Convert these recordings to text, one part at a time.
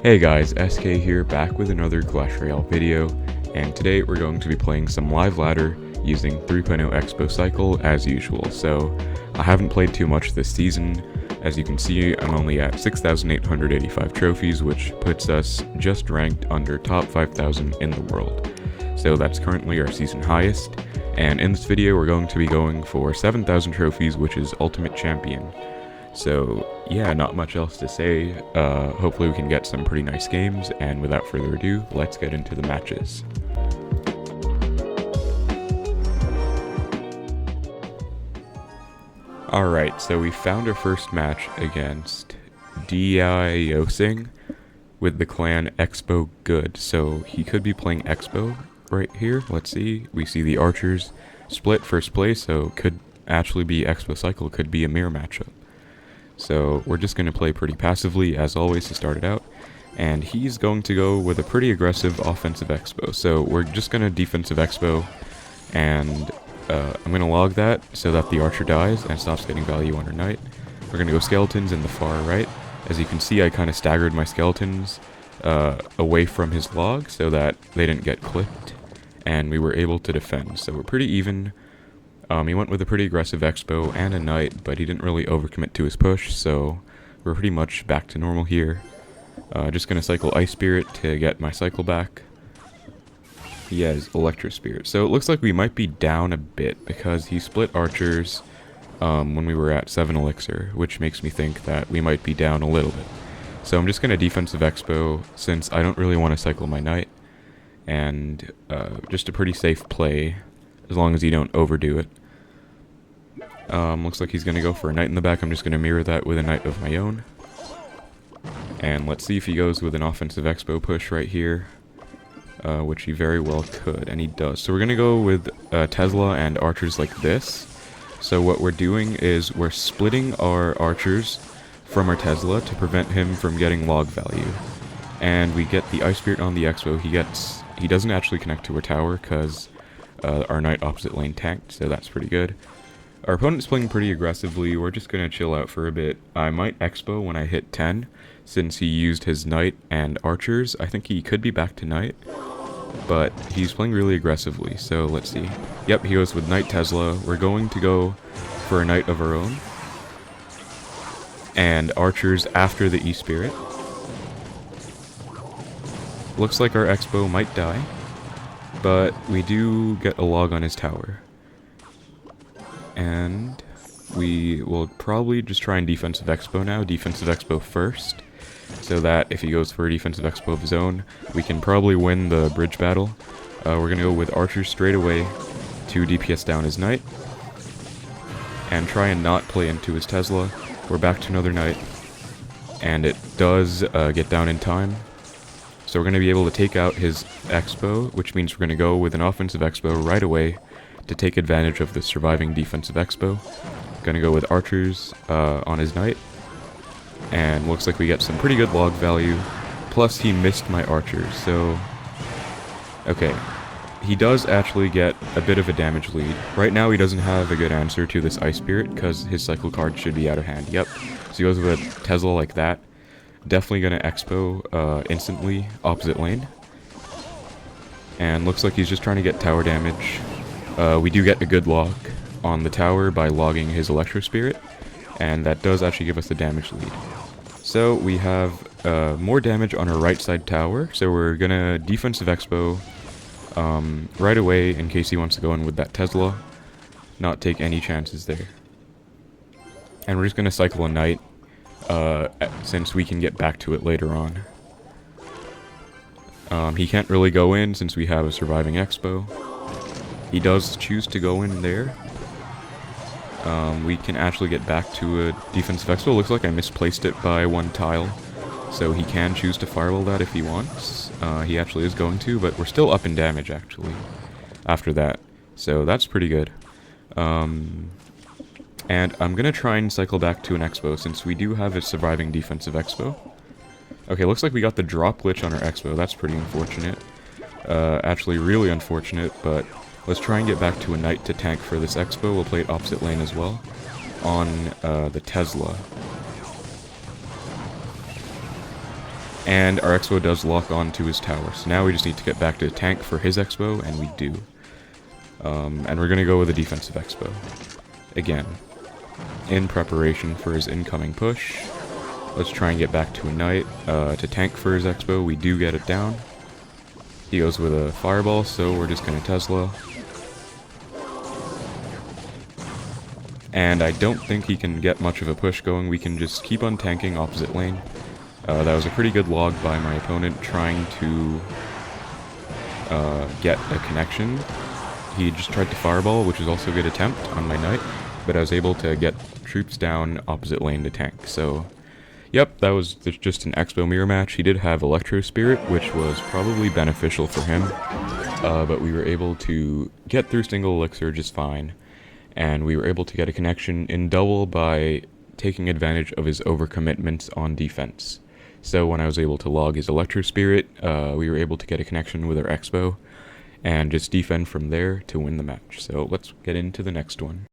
Hey guys, SK here, back with another Clash Royale video, and today we're going to be playing some live ladder using 3.0 Xbow Cycle as usual. So I haven't played too much this season. As you can see, I'm only at 6,885 trophies, which puts us just ranked under top 5,000 in the world. So that's currently our season highest, and in this video we're going to be going for 7,000 trophies, which is Ultimate Champion. So yeah, not much else to say. Hopefully we can get some pretty nice games, and without further ado, let's get into the matches. Alright, so we found our first match against Diosing with the clan Xbow Good. So he could be playing Xbow right here. Let's see. We see the archers split first place, so could actually be Xbow Cycle, could be a mirror matchup. So we're just going to play pretty passively, as always, to start it out. And he's going to go with a pretty aggressive offensive Xbow. So we're just going to defensive Xbow, and I'm going to log that so that the archer dies and stops getting value on her knight. We're going to go skeletons in the far right. As you can see, I kind of staggered my skeletons away from his log so that they didn't get clipped, and we were able to defend. So we're pretty even. He went with a pretty aggressive Xbow and a knight, but he didn't really overcommit to his push, so we're pretty much back to normal here. Just gonna cycle Ice Spirit to get my cycle back. He has Electro Spirit, so it looks like we might be down a bit because he split archers when we were at 7 elixir, which makes me think that we might be down a little bit. So I'm just gonna defensive Xbow since I don't really want to cycle my knight, and just a pretty safe play as long as you don't overdo it. Looks like he's going to go for a knight in the back. I'm just going to mirror that with a knight of my own. And let's see if he goes with an offensive Xbow push right here, which he very well could, and he does. So we're going to go with Tesla and archers like this. So what we're doing is we're splitting our archers from our Tesla to prevent him from getting log value. And we get the Ice Spirit on the Xbow. He doesn't actually connect to our tower because our knight opposite lane tanked, so that's pretty good. Our opponent's playing pretty aggressively. We're just going to chill out for a bit. I might Xbow when I hit 10, since he used his knight and archers. I think he could be back to knight, but he's playing really aggressively, so let's see. Yep, he goes with knight Tesla. We're going to go for a knight of our own, and archers after the E-Spirit. Looks like our Xbow might die, but we do get a log on his tower. And we will probably just try and defensive Xbow now, defensive Xbow first, so that if he goes for a defensive Xbow of his own, we can probably win the bridge battle. We're going to go with archers straight away to DPS down his knight, and try and not play into his Tesla. We're back to another knight, and it does get down in time. So we're going to be able to take out his Xbow, which means we're going to go with an offensive Xbow right away to take advantage of the surviving defensive Xbow. Gonna go with archers on his knight, and looks like we get some pretty good log value, plus he missed my archers, so okay, he does actually get a bit of a damage lead. Right now he doesn't have a good answer to this Ice Spirit because his cycle card should be out of hand. Yep, so he goes with a Tesla like that. Definitely gonna Xbow instantly opposite lane, and looks like he's just trying to get tower damage. We do get a good log on the tower by logging his Electro Spirit, and that does actually give us the damage lead. So we have more damage on our right side tower, so we're gonna defensive Xbow right away in case he wants to go in with that Tesla, not take any chances there. And we're just gonna cycle a knight, since we can get back to it later on. He can't really go in since we have a surviving Xbow. He does choose to go in there. We can actually get back to a defensive Xbow. Looks like I misplaced it by one tile, so he can choose to firewall that if he wants. He actually is going to, but we're still up in damage actually after that, so that's pretty good. And I'm gonna try and cycle back to an Xbow since we do have a surviving defensive Xbow. Okay, looks like we got the drop glitch on our Xbow. That's pretty unfortunate. Actually really unfortunate, but let's try and get back to a knight to tank for this Xbow. We'll play it opposite lane as well on the Tesla. And our Xbow does lock on to his tower. So now we just need to get back to the tank for his Xbow, and we do. And we're going to go with a defensive Xbow. Again, in preparation for his incoming push. Let's try and get back to a knight. To tank for his Xbow, we do get it down. He goes with a fireball, so we're just going to Tesla. And I don't think he can get much of a push going. We can just keep on tanking opposite lane. That was a pretty good log by my opponent trying to get a connection. He just tried to fireball, which was also a good attempt on my knight, but I was able to get troops down opposite lane to tank. So, yep, that was just an Xbow mirror match. He did have Electro Spirit, which was probably beneficial for him, but we were able to get through single elixir just fine, and we were able to get a connection in double by taking advantage of his overcommitments on defense. So when I was able to log his Electro Spirit, we were able to get a connection with our Xbow, and just defend from there to win the match. So let's get into the next one.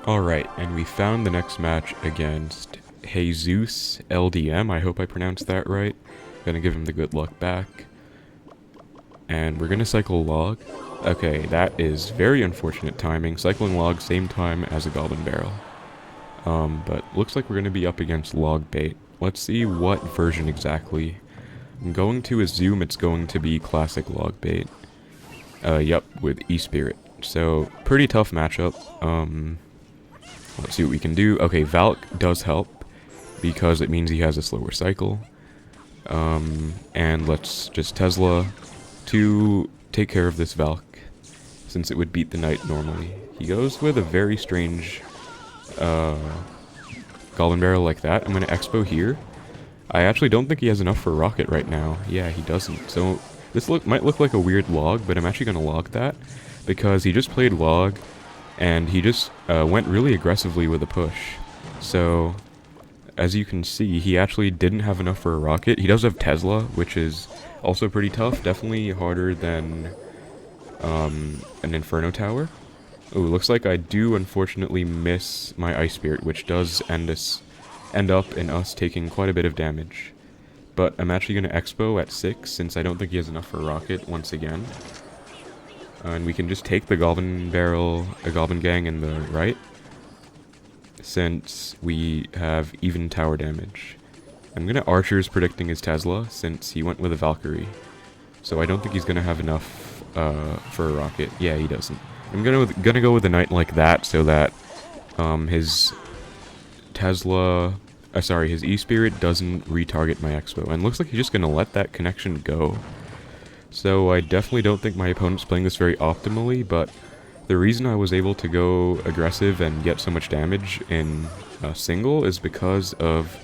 Alright, and we found the next match against Jesus LDM. I hope I pronounced that right. Gonna give him the good luck back. And we're gonna cycle log. Okay, that is very unfortunate timing. Cycling log same time as a goblin barrel. But looks like we're gonna be up against Logbait. Let's see what version exactly. I'm going to assume it's going to be classic Logbait. Yep, with E-Spirit. So, pretty tough matchup. Let's see what we can do. Okay, Valk does help, because it means he has a slower cycle. And let's just Tesla to take care of this Valk, since it would beat the Knight normally. He goes with a very strange Goblin Barrel like that. I'm going to Xbow here. I actually don't think he has enough for a rocket right now. Yeah, he doesn't. So this might look like a weird log, but I'm actually going to log that, because he just played log, and he just went really aggressively with a push. So, as you can see, he actually didn't have enough for a rocket. He does have Tesla, which is also pretty tough. Definitely harder than an Inferno Tower. Ooh, looks like I do unfortunately miss my Ice Spirit, which does end up in us taking quite a bit of damage. But I'm actually going to Xbow at 6, since I don't think he has enough for a rocket once again. And we can just take the Goblin Barrel, a Goblin Gang in the right, since we have even tower damage. I'm going to Archer's predicting his Tesla, since he went with a Valkyrie. So I don't think he's going to have enough for a rocket. Yeah, he doesn't. I'm gonna go with a Knight like that, so that his Tesla... his E-Spirit doesn't retarget my Xbow. And looks like he's just gonna let that connection go. So I definitely don't think my opponent's playing this very optimally, but the reason I was able to go aggressive and get so much damage in a single is because of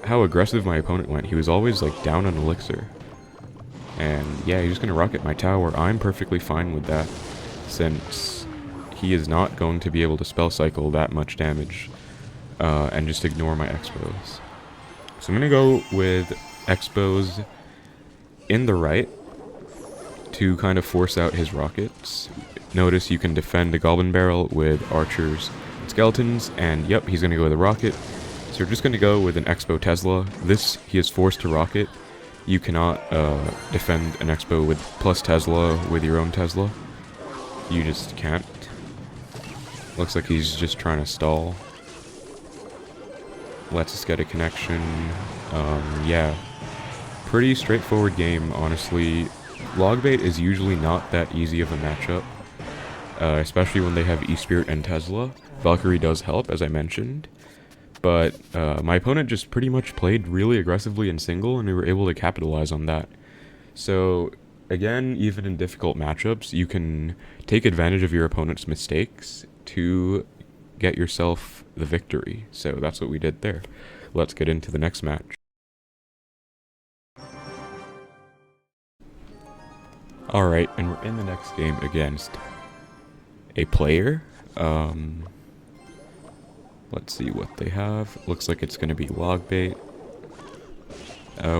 how aggressive my opponent went. He was always like down on Elixir. And yeah, he's just gonna rocket my tower. I'm perfectly fine with that, since he is not going to be able to spell cycle that much damage and just ignore my Xbows. So I'm gonna go with Xbows in the right to kind of force out his rockets. Notice you can defend the Goblin Barrel with archers and skeletons, and yep, he's gonna go with a rocket. So we're just gonna go with an Xbow Tesla. This he is forced to rocket. You cannot defend an Xbow with plus Tesla with your own Tesla. You just can't. Looks like he's just trying to stall. Lets us get a connection. Yeah. Pretty straightforward game, honestly. Logbait is usually not that easy of a matchup. especially when they have E-Spirit and Tesla. Valkyrie does help, as I mentioned. But my opponent just pretty much played really aggressively in single, and we were able to capitalize on that. So, again, even in difficult matchups, you can take advantage of your opponent's mistakes to get yourself the victory. So that's what we did there. Let's get into the next match. Alright, and we're in the next game against a player. Let's see what they have. Looks like it's going to be Logbait.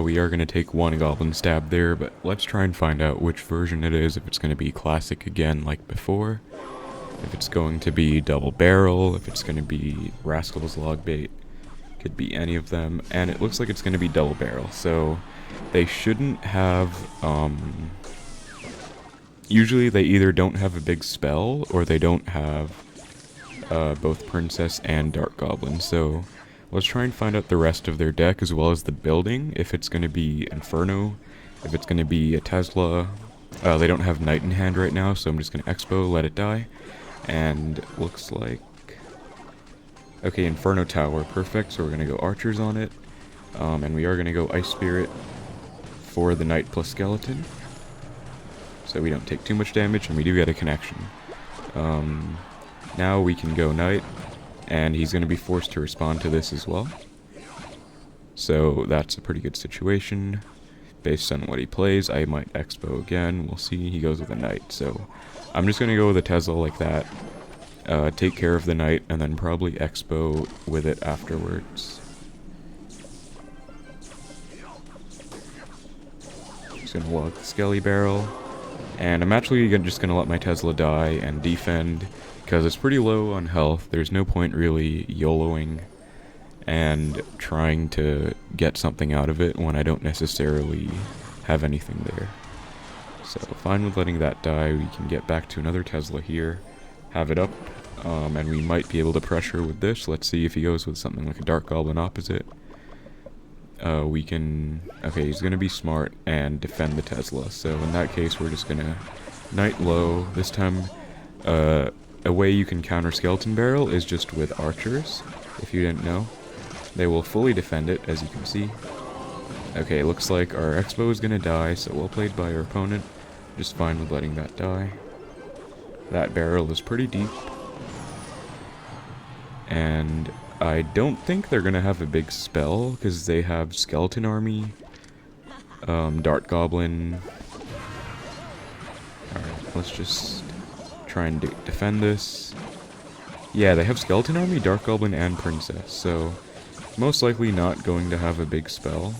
We are going to take one Goblin Stab there, but let's try and find out which version it is, if it's going to be Classic again like before, if it's going to be Double Barrel, if it's going to be Rascals Logbait. Could be any of them, and it looks like it's going to be Double Barrel, so they shouldn't have, usually they either don't have a big spell, or they don't have both Princess and Dark Goblin, so let's try and find out the rest of their deck as well as the building, if it's going to be Inferno, if it's going to be a Tesla. They don't have Knight in hand right now, so I'm just going to Xbow, let it die, and looks like... Okay, Inferno Tower, perfect, so we're going to go Archers on it, and we are going to go Ice Spirit for the Knight plus Skeleton, so we don't take too much damage, and we do get a connection. Now we can go Knight, and he's going to be forced to respond to this as well. So that's a pretty good situation. Based on what he plays, I might Xbow again. We'll see. He goes with a Knight, so I'm just going to go with a Tesla like that. Take care of the Knight, and then probably Xbow with it afterwards. Just going to log the Skelly Barrel. And I'm actually just going to let my Tesla die and defend, because it's pretty low on health. There's no point really YOLOing and trying to get something out of it when I don't necessarily have anything there. So fine with letting that die. We can get back to another Tesla here, have it up, and we might be able to pressure with this. Let's see if he goes with something like a Dark Goblin opposite. We can... Okay, he's going to be smart and defend the Tesla. So in that case, we're just going to Knight low. This time, a way you can counter Skeleton Barrel is just with Archers, if you didn't know. They will fully defend it, as you can see. Okay, looks like our Xbow is going to die, so well played by our opponent. Just fine with letting that die. That barrel is pretty deep. And I don't think they're going to have a big spell, because they have Skeleton Army, Dart Goblin. Alright, let's just try and defend this. Yeah, they have Skeleton Army, Dark Goblin, and Princess, so most likely not going to have a big spell.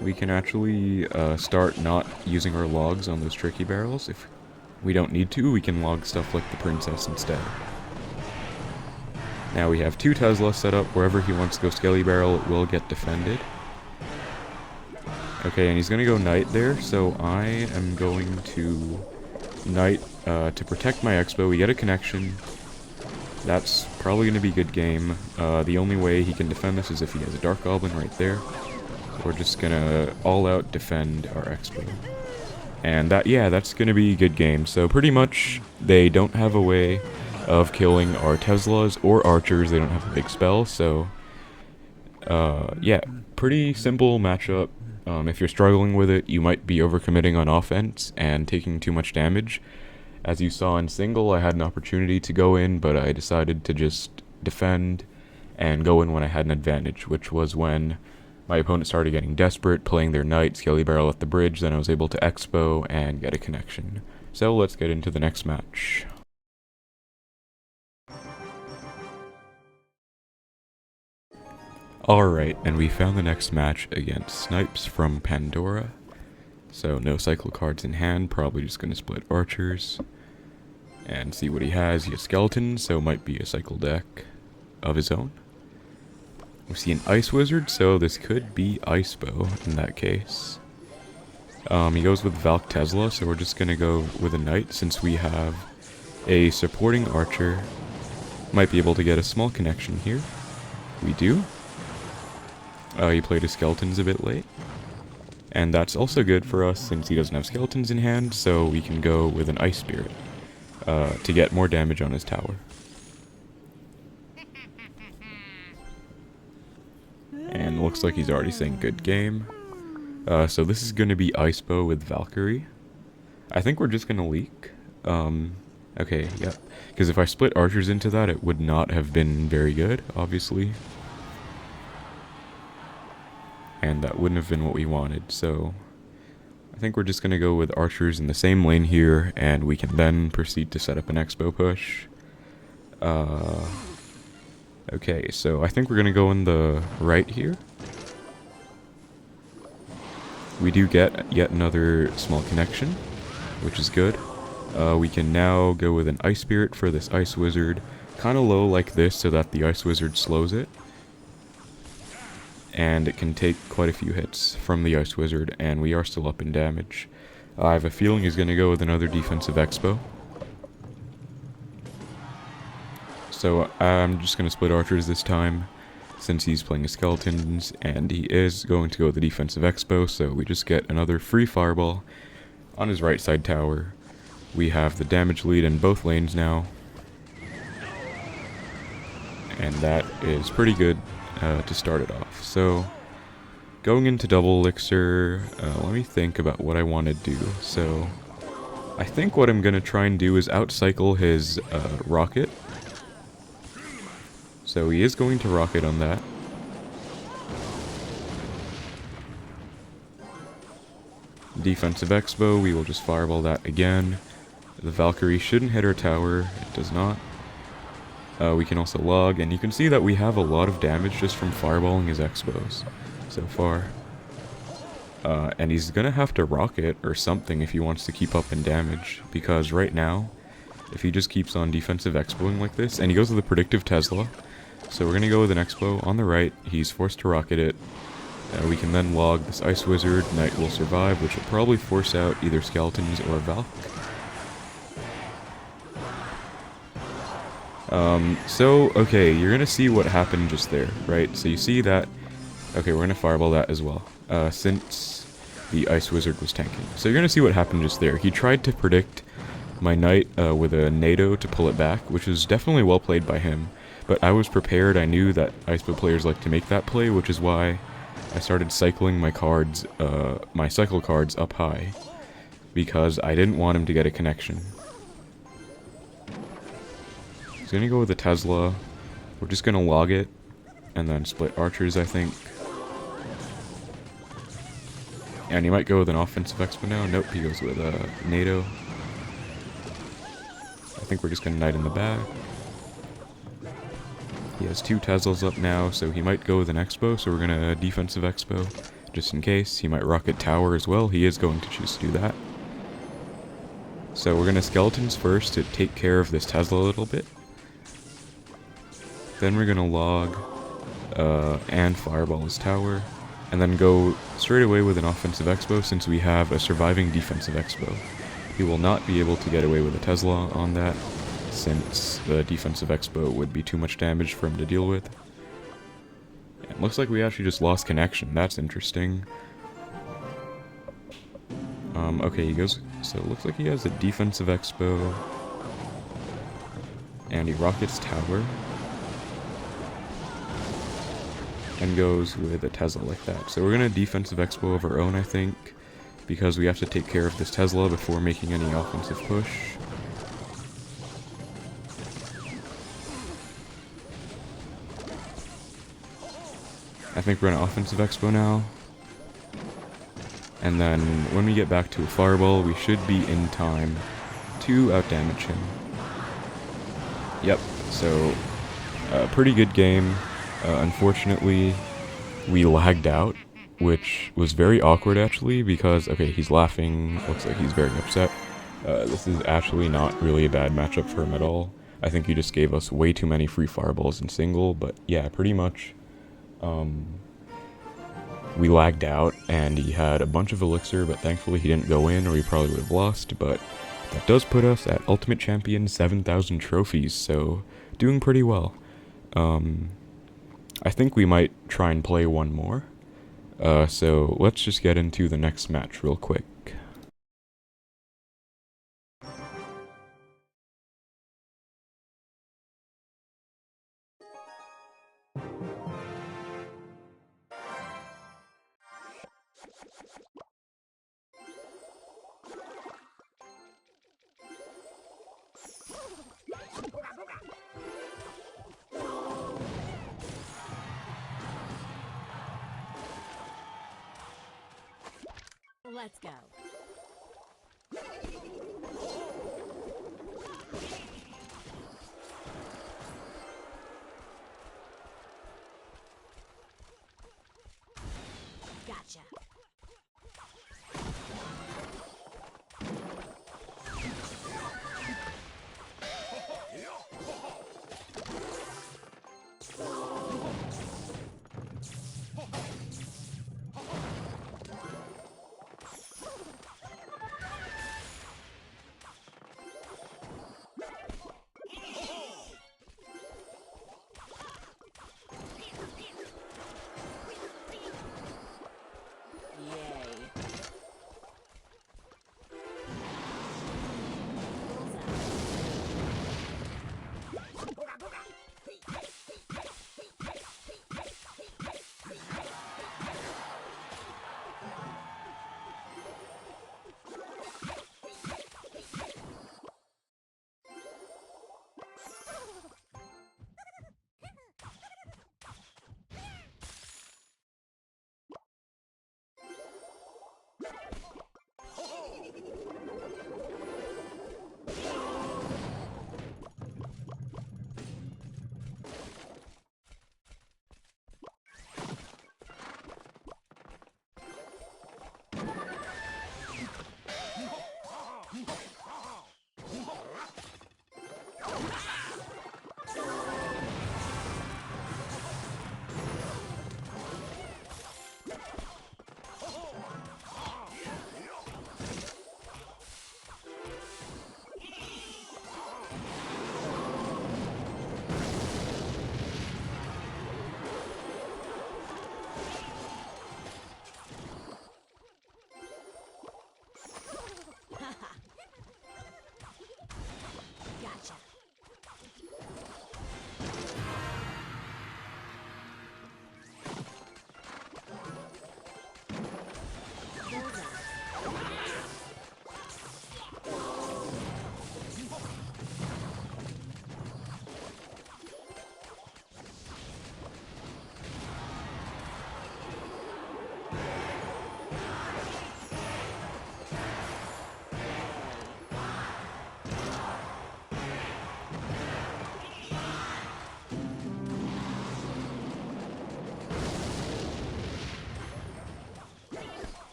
We can actually start not using our logs on those tricky barrels. If we don't need to, we can log stuff like the Princess instead. Now we have two Tesla set up. Wherever he wants to go Skelly Barrel, it will get defended. Okay, and he's going to go Knight there, so I am going to Knight to protect my Xbow. We get a connection. That's probably going to be a good game. The only way he can defend this is if he has a Dark Goblin right there. So we're just going to all-out defend our Xbow. And that, yeah, that's going to be a good game. So pretty much, they don't have a way of killing our Teslas or Archers. They don't have a big spell, so yeah, pretty simple matchup. If you're struggling with it, you might be overcommitting on offense and taking too much damage. As you saw in single, I had an opportunity to go in, but I decided to just defend and go in when I had an advantage, which was when my opponent started getting desperate, playing their Knight, Skelly Barrel at the bridge. Then I was able to Xbow and get a connection. So let's get into the next match. Alright, and we found the next match against Snipes from Pandora. So no cycle cards in hand, probably just gonna split Archers. And see what he has. He has Skeletons, so might be a cycle deck of his own. We see an Ice Wizard, so this could be Icebow in that case. He goes with Valk Tesla, so we're just gonna go with a Knight since we have a supporting Archer. Might be able to get a small connection here. We do. He played his Skeletons a bit late. And that's also good for us since he doesn't have skeletons in hand, so we can go with an Ice Spirit to get more damage on his tower. And looks like he's already saying good game. So this is going to be Icebow with Valkyrie. I think we're just going to leak. Okay, yep. Because if I split archers into that, it would not have been very good, obviously. And that wouldn't have been what we wanted, so I think we're just going to go with archers in the same lane here, and we can then proceed to set up an Xbow push. Okay, so I think we're going to go in the right here. We do get yet another small connection, which is good. We can now go with an Ice Spirit for this Ice Wizard, kind of low like this so that the Ice Wizard slows it. And it can take quite a few hits from the Ice Wizard, and we are still up in damage. I have a feeling he's going to go with another defensive Xbow. So I'm just going to split archers this time, since he's playing his skeletons, and he is going to go with the defensive Xbow, so we just get another free fireball on his right side tower. We have the damage lead in both lanes now, and that is pretty good to start it off. So going into double elixir, let me think about what I want to do. So I think what I'm going to try and do is outcycle his rocket. So he is going to rocket on that. Defensive Xbow, we will just fireball that again. The Valkyrie shouldn't hit our tower, it does not. We can also log, and you can see that we have a lot of damage just from fireballing his Xbows so far. And he's gonna have to rocket or something if he wants to keep up in damage, because right now, if he just keeps on defensive Xbowing like this, and he goes with the predictive Tesla, so we're gonna go with an Xbow on the right, he's forced to rocket it. We can then log this Ice Wizard, Knight will survive, which will probably force out either skeletons or Valk. Okay, you're gonna see what happened just there, right? So you see that, okay, we're gonna fireball that as well, since the Ice Wizard was tanking. So you're gonna see what happened just there. He tried to predict my Knight with a NATO to pull it back, which is definitely well played by him, but I was prepared. I knew that Icebow players like to make that play, which is why I started cycling my cards, my cycle cards up high, because I didn't want him to get a connection. He's gonna go with the Tesla. We're just gonna log it, and then split archers, I think. And he might go with an offensive Xbow now. Nope, he goes with a NATO. I think we're just gonna Knight in the back. He has two Teslas up now, so he might go with an Xbow, so we're gonna defensive Xbow, just in case. He might rocket tower as well. He is going to choose to do that. So we're gonna skeletons first to take care of this Tesla a little bit. Then we're gonna log and fireball his tower, and then go straight away with an offensive Xbow since we have a surviving defensive Xbow. He will not be able to get away with a Tesla on that, since the defensive Xbow would be too much damage for him to deal with. And looks like we actually just lost connection. That's interesting. Okay, he goes... So it looks like he has a defensive Xbow. And he rockets tower. And goes with a Tesla like that. So we're going to defensive Xbow of our own, I think, because we have to take care of this Tesla before making any offensive push. I think we're going to offensive Xbow now. And then when we get back to a fireball, we should be in time to outdamage him. Yep, so pretty good game. Unfortunately, we lagged out, which was very awkward actually, because, okay, he's laughing, looks like he's very upset. This is actually not really a bad matchup for him at all. I think he just gave us way too many free fireballs in single, but yeah, pretty much. We lagged out, and he had a bunch of elixir, but thankfully he didn't go in, or he probably would have lost, but that does put us at Ultimate Champion 7,000 trophies, so doing pretty well. I think we might try and play one more. So let's just get into the next match real quick. Let's go. Gotcha.